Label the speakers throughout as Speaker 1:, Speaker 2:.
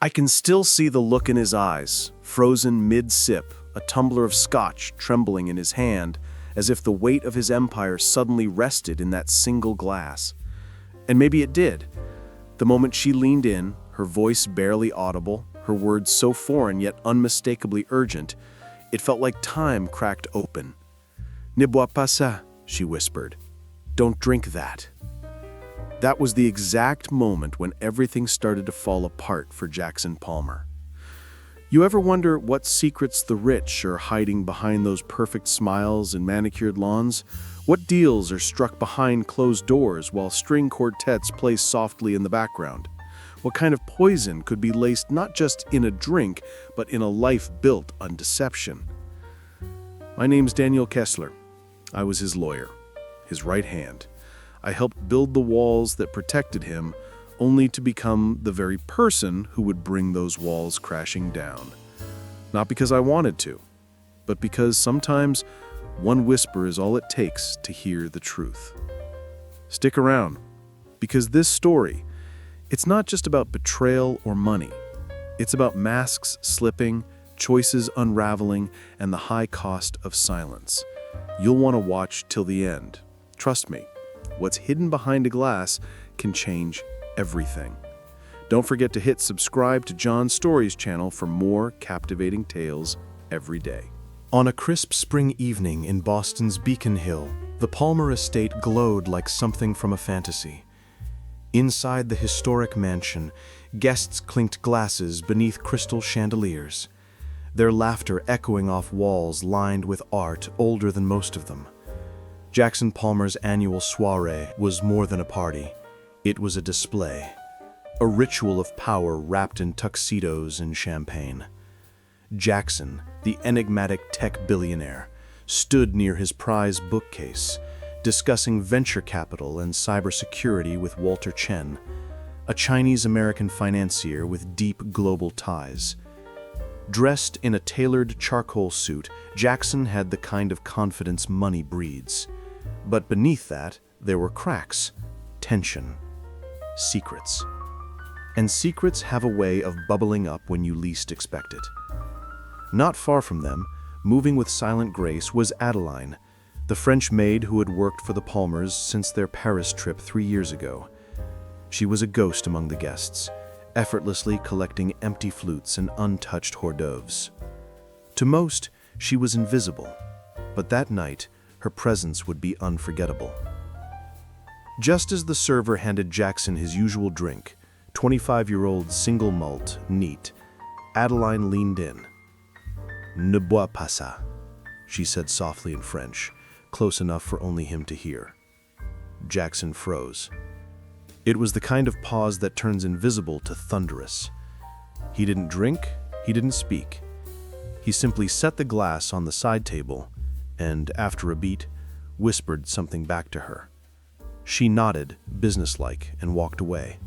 Speaker 1: I can still see the look in his eyes, frozen mid-sip, a tumbler of scotch trembling in his hand, as if the weight of his empire suddenly rested in that single glass. And maybe it did. The moment she leaned in, her voice barely audible, her words so foreign yet unmistakably urgent, it felt like time cracked open. "Ne bois pas ça," she whispered. "Don't drink that." That was the exact moment when everything started to fall apart for Jackson Palmer. You ever wonder what secrets the rich are hiding behind those perfect smiles and manicured lawns? What deals are struck behind closed doors while string quartets play softly in the background? What kind of poison could be laced not just in a drink, but in a life built on deception? My name's Daniel Kessler. I was his lawyer, his right hand. I helped build the walls that protected him, only to become the very person who would bring those walls crashing down. Not because I wanted to, but because sometimes one whisper is all it takes to hear the truth. Stick around, because this story, it's not just about betrayal or money. It's about masks slipping, choices unraveling, and the high cost of silence. You'll want to watch till the end. Trust me, what's hidden behind a glass can change everything. Don't forget to hit subscribe to John's Stories channel for more captivating tales every day. On a crisp spring evening in Boston's Beacon Hill, the Palmer estate glowed like something from a fantasy. Inside the historic mansion, guests clinked glasses beneath crystal chandeliers, their laughter echoing off walls lined with art older than most of them. Jackson Palmer's annual soiree was more than a party. It was a display, a ritual of power wrapped in tuxedos and champagne. Jackson, the enigmatic tech billionaire, stood near his prize bookcase, discussing venture capital and cybersecurity with Walter Chen, a Chinese-American financier with deep global ties. Dressed in a tailored charcoal suit, Jackson had the kind of confidence money breeds. But beneath that, there were cracks, tension, secrets. And secrets have a way of bubbling up when you least expect it. Not far from them, moving with silent grace, was Adeline, the French maid who had worked for the Palmers since their Paris trip 3 years ago. She was a ghost among the guests, effortlessly collecting empty flutes and untouched hors d'oeuvres. To most, she was invisible, but that night, her presence would be unforgettable. Just as the server handed Jackson his usual drink, 25-year-old single malt, neat, Adeline leaned in. "Ne bois pas ça," she said softly in French, close enough for only him to hear. Jackson froze. It was the kind of pause that turns invisible to thunderous. He didn't drink, he didn't speak. He simply set the glass on the side table and, after a beat, whispered something back to her. She nodded, businesslike, and walked away.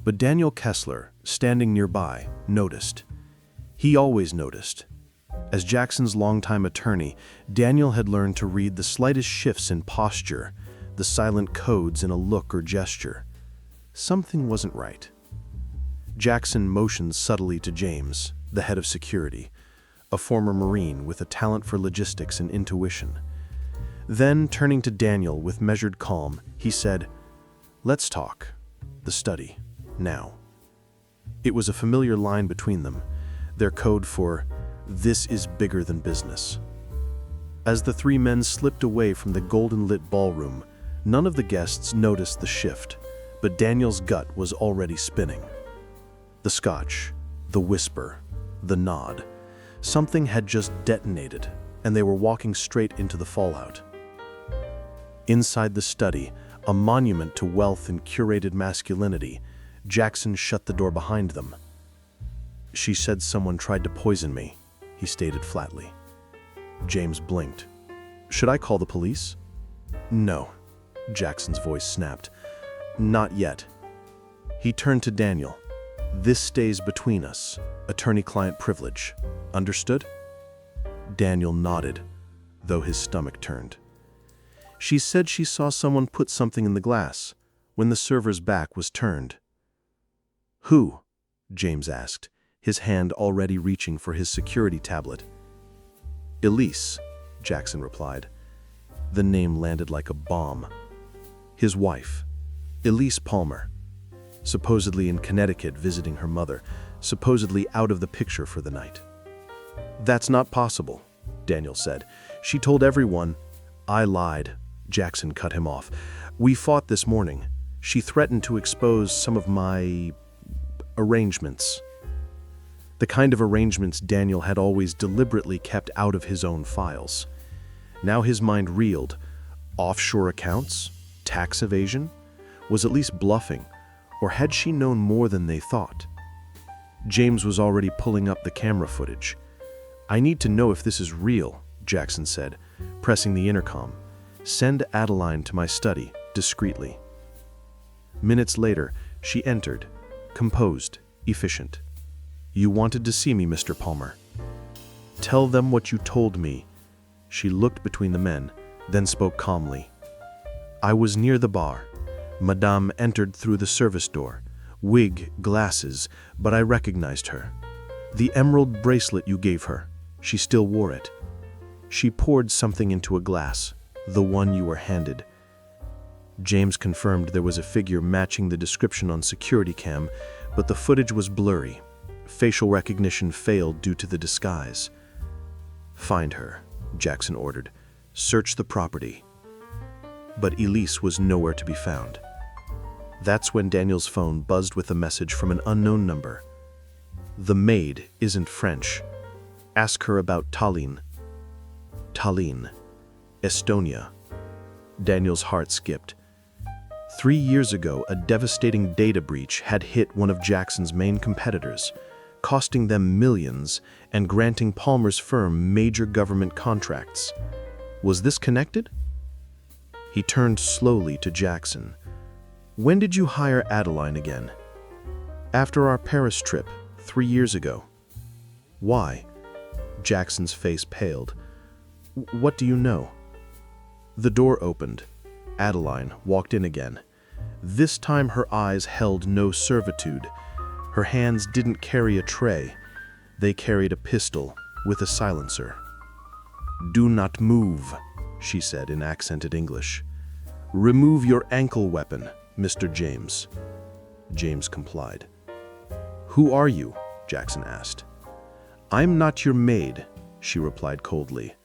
Speaker 1: But Daniel Kessler, standing nearby, noticed. He always noticed. As Jackson's longtime attorney, Daniel had learned to read the slightest shifts in posture, the silent codes in a look or gesture. Something wasn't right. Jackson motioned subtly to James, the head of security, a former Marine with a talent for logistics and intuition. Then, turning to Daniel with measured calm, he said, "Let's talk. The study. Now." It was a familiar line between them, their code for, "This is bigger than business." As the three men slipped away from the golden-lit ballroom, none of the guests noticed the shift, but Daniel's gut was already spinning. The scotch, the whisper, the nod. Something had just detonated, and they were walking straight into the fallout. Inside the study, a monument to wealth and curated masculinity, Jackson shut the door behind them. "She said someone tried to poison me," he stated flatly. James blinked. "Should I call the police?" "No," Jackson's voice snapped. "Not yet." He turned to Daniel. "This stays between us. Attorney-client privilege. Understood?" Daniel nodded, though his stomach turned. "She said she saw someone put something in the glass when the server's back was turned." "Who?" James asked, his hand already reaching for his security tablet. Elise, Jackson replied. The name landed like a bomb. His wife, Elise Palmer, supposedly in Connecticut visiting her mother, supposedly out of the picture for the night. That's not possible, Daniel said. She told everyone. I lied, Jackson cut him off. We fought this morning. She threatened to expose some of my arrangements. The kind of arrangements Daniel had always deliberately kept out of his own files. Now his mind reeled. Offshore accounts? Tax evasion? Was at least bluffing, or had she known more than they thought? James was already pulling up the camera footage. I need to know if this is real, Jackson said, pressing the intercom. Send Adeline to my study, discreetly. Minutes later, she entered, composed, efficient. You wanted to see me, Mr. Palmer. Tell them what you told me. She looked between the men, then spoke calmly. I was near the bar. Madame entered through the service door. Wig, glasses, but I recognized her. The emerald bracelet you gave her. She still wore it. She poured something into a glass, the one you were handed. James confirmed there was a figure matching the description on security cam, but the footage was blurry. Facial recognition failed due to the disguise. Find her, Jackson ordered. Search the property. But Elise was nowhere to be found. That's when Daniel's phone buzzed with a message from an unknown number. The Maid isn't French. Ask her about Tallinn. Tallinn, Estonia. Daniel's heart skipped. 3 years ago, a devastating data breach had hit one of Jackson's main competitors, costing them millions and granting Palmer's firm major government contracts. Was this connected? He turned slowly to Jackson. When did you hire Adeline again? After our Paris trip, 3 years ago. Why? Jackson's face paled. What do you know? The door opened. Adeline walked in again. This time her eyes held no servitude. Her hands didn't carry a tray. They carried a pistol with a silencer. Do not move, she said in accented English. Remove your ankle weapon, Mr. James. James complied. Who are you? Jackson asked. I'm not your maid, she replied coldly.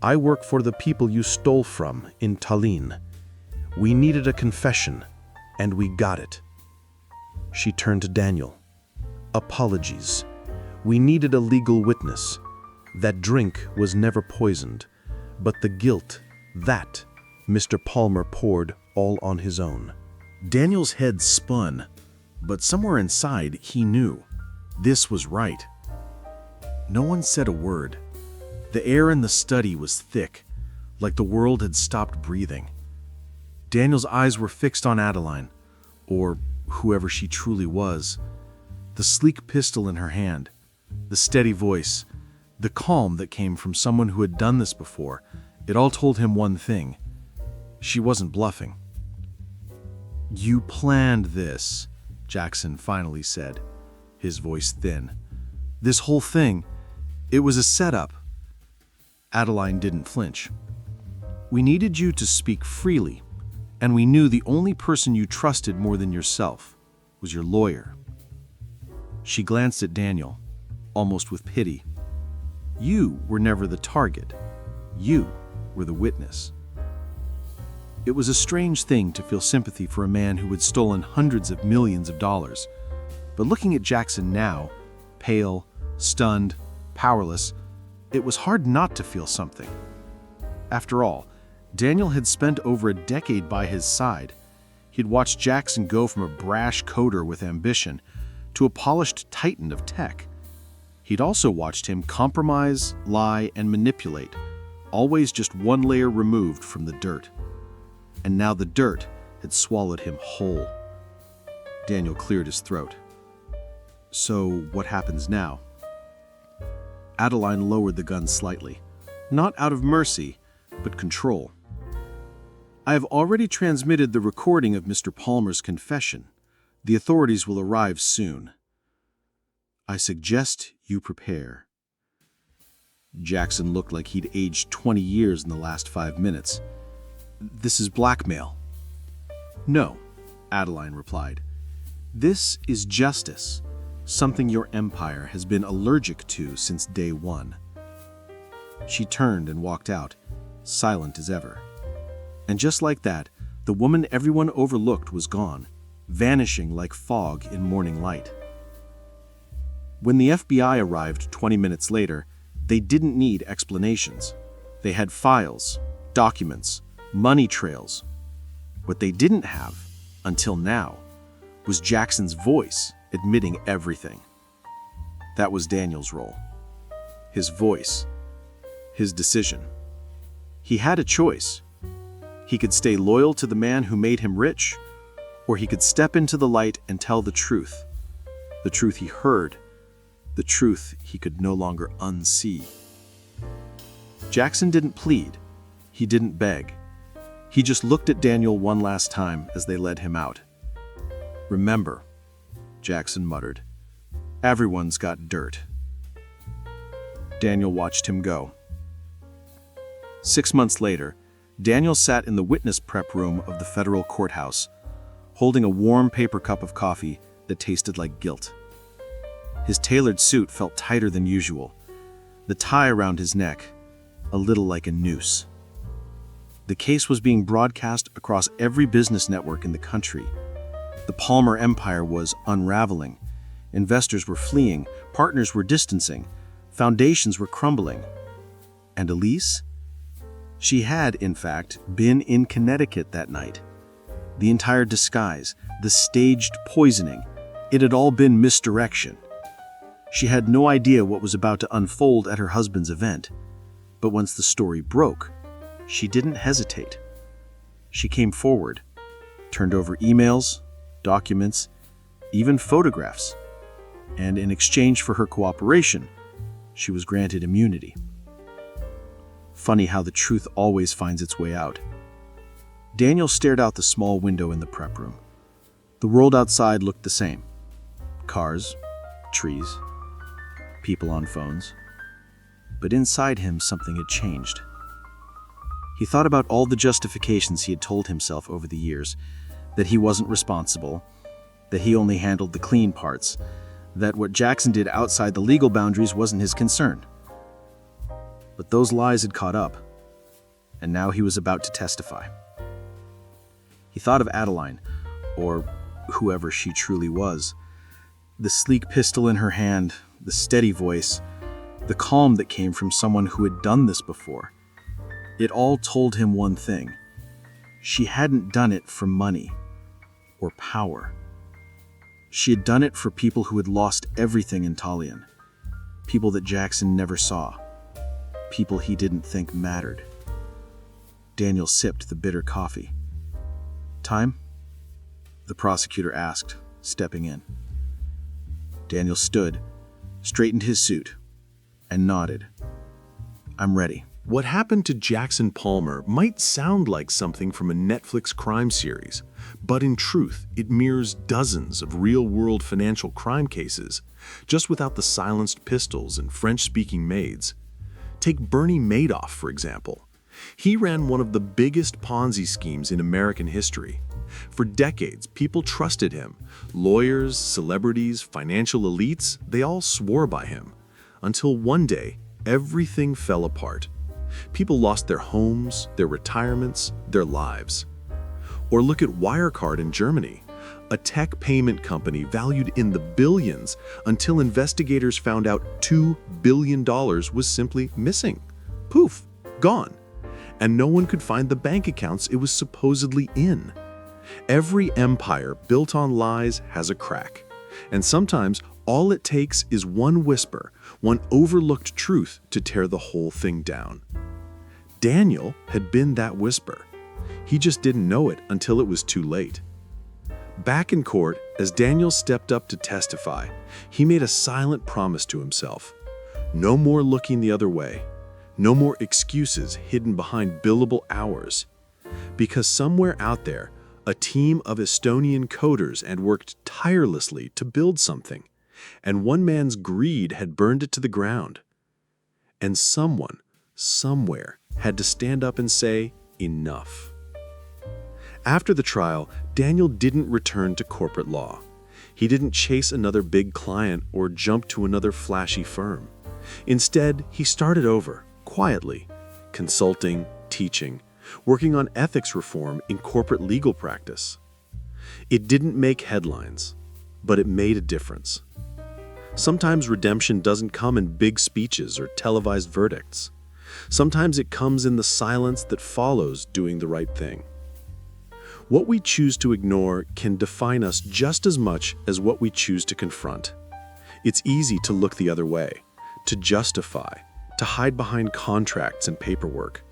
Speaker 1: I work for the people you stole from in Tallinn. We needed a confession, and we got it. She turned to Daniel. Apologies. We needed a legal witness. That drink was never poisoned, but the guilt, that Mr. Palmer poured all on his own. Daniel's head spun, but somewhere inside he knew. This was right. No one said a word. The air in the study was thick, like the world had stopped breathing. Daniel's eyes were fixed on Adeline, or whoever she truly was. The sleek pistol in her hand, the steady voice, the calm that came from someone who had done this before, it all told him one thing. She wasn't bluffing. You planned this, Jackson finally said, his voice thin. This whole thing, it was a setup. Adeline didn't flinch. We needed you to speak freely, and we knew the only person you trusted more than yourself was your lawyer. She glanced at Daniel, almost with pity. You were never the target. You were the witness. It was a strange thing to feel sympathy for a man who had stolen hundreds of millions of dollars. But looking at Jackson now, pale, stunned, powerless, it was hard not to feel something. After all, Daniel had spent over a decade by his side. He'd watched Jackson go from a brash coder with ambition to a polished titan of tech. He'd also watched him compromise, lie, and manipulate, always just one layer removed from the dirt. And now the dirt had swallowed him whole. Daniel cleared his throat. So what happens now? Adeline lowered the gun slightly, not out of mercy, but control. I have already transmitted the recording of Mr. Palmer's confession. The authorities will arrive soon.
Speaker 2: I suggest you prepare. Jackson looked like he'd aged 20 years in the last 5 minutes. This is blackmail. No, Adeline replied. This is justice, something your empire has been allergic to since day one. She turned and walked out, silent as ever. And just like that, the woman everyone overlooked was gone, vanishing like fog in morning light. When the FBI arrived 20 minutes later, they didn't need explanations. They had files, documents, money trails. What they didn't have, until now, was Jackson's voice admitting everything. That was Daniel's role. His voice. His decision. He had a choice. He could stay loyal to the man who made him rich, or he could step into the light and tell the truth he heard, the truth he could no longer unsee. Jackson didn't plead. He didn't beg. He just looked at Daniel one last time as they led him out. Remember, Jackson muttered, everyone's got dirt. Daniel watched him go. 6 months later, Daniel sat in the witness prep room of the federal courthouse, holding a warm paper cup of coffee that tasted like guilt. His tailored suit felt tighter than usual, the tie around his neck a little like a noose. The case was being broadcast across every business network in the country. The Palmer empire was unraveling. Investors were fleeing, partners were distancing, foundations were crumbling. And Elise? She had, in fact, been in Connecticut that night. The entire disguise, the staged poisoning, it had all been misdirection. She had no idea what was about to unfold at her husband's event. But once the story broke, she didn't hesitate. She came forward, turned over emails, documents, even photographs, and in exchange for her cooperation, she was granted immunity. Funny how the truth always finds its way out. Daniel stared out the small window in the prep room. The world outside looked the same. Cars, trees, people on phones. But inside him, something had changed. He thought about all the justifications he had told himself over the years, that he wasn't responsible, that he only handled the clean parts, that what Jackson did outside the legal boundaries wasn't his concern. But those lies had caught up, and now he was about to testify. He thought of Adeline, or whoever she truly was. The sleek pistol in her hand, the steady voice, the calm that came from someone who had done this before. It all told him one thing. She hadn't done it for money or power. She had done it for people who had lost everything in Talion, people that Jackson never saw, people he didn't think mattered. Daniel sipped the bitter coffee. Time? The prosecutor asked, stepping in. Daniel stood, straightened his suit, and nodded. I'm ready.
Speaker 1: What happened to Jackson Palmer might sound like something from a Netflix crime series, but in truth, it mirrors dozens of real-world financial crime cases, just without the silenced pistols and French-speaking maids. Take Bernie Madoff, for example. He ran one of the biggest Ponzi schemes in American history. For decades, people trusted him. Lawyers, celebrities, financial elites, they all swore by him. Until one day, everything fell apart. People lost their homes, their retirements, their lives. Or look at Wirecard in Germany, a tech payment company valued in the billions until investigators found out $2 billion was simply missing. Poof, gone. And no one could find the bank accounts it was supposedly in. Every empire built on lies has a crack. And sometimes all it takes is one whisper, one overlooked truth to tear the whole thing down. Daniel had been that whisper. He just didn't know it until it was too late. Back in court, as Daniel stepped up to testify, he made a silent promise to himself. No more looking the other way. No more excuses hidden behind billable hours. Because somewhere out there, a team of Estonian coders had worked tirelessly to build something. And one man's greed had burned it to the ground. And someone, somewhere, had to stand up and say, enough. After the trial, Daniel didn't return to corporate law. He didn't chase another big client or jump to another flashy firm. Instead, he started over, quietly, consulting, teaching, working on ethics reform in corporate legal practice. It didn't make headlines, but it made a difference. Sometimes redemption doesn't come in big speeches or televised verdicts. Sometimes it comes in the silence that follows doing the right thing. What we choose to ignore can define us just as much as what we choose to confront. It's easy to look the other way, to justify, to hide behind contracts and paperwork.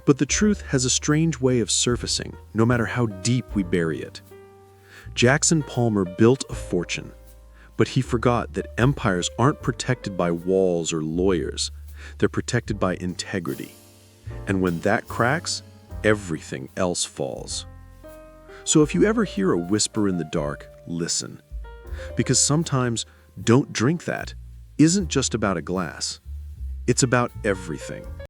Speaker 1: But the truth has a strange way of surfacing, no matter how deep we bury it. Jackson Palmer built a fortune, but he forgot that empires aren't protected by walls or lawyers. They're protected by integrity. And when that cracks, everything else falls. So if you ever hear a whisper in the dark, listen. Because sometimes "don't drink that" isn't just about a glass. It's about everything.